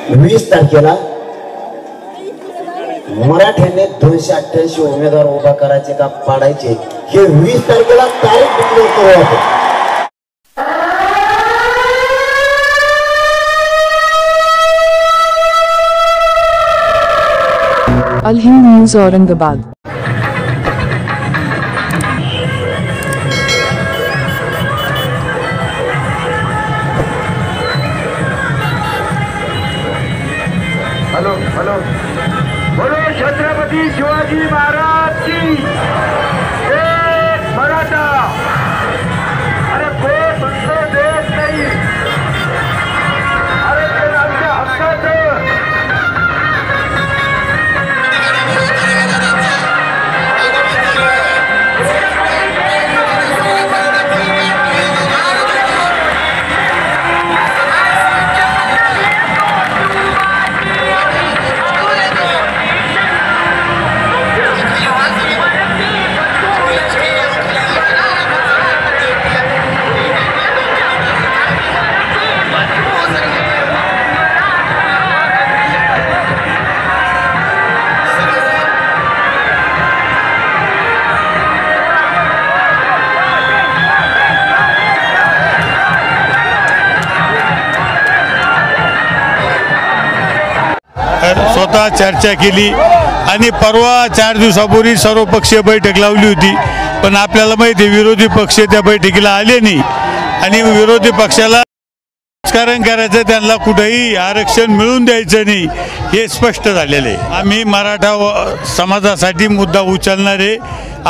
20 तारखेला मराठ्याने 288 उमेदवार उभा करायचे का पाडायचे हे 20 तारखेला तारीख डिक्लेअर करू आपण। Al Hind news Aurangabad. Hello hello बोलो छत्रपति शिवाजी महाराज की एक मराठा अरे कोई तुमको देश नहीं अरे ते आमच्या हक्काचं स्वतः चर्चा केली आणि परवा 4 दिवसापूर्वी सर्वपक्षीय बैठक लावली होती, पण आपल्याला माहिती आहे विरोधी पक्ष त्या बैठकीला आले नाही आणि विरोधी पक्षाला राजकारण करायचं, त्यांना कुठेही आरक्षण मिळून द्यायचं नाही हे स्पष्ट झालेले आहे। आम्ही मराठा समाजासाठी मुद्दा उचलणार आहे।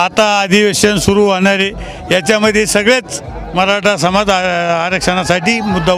आता अधिवेशन सुरू होणार आहे, याच्यामध्ये सगळेच मराठा समाज आरक्षणासाठी मुद्दा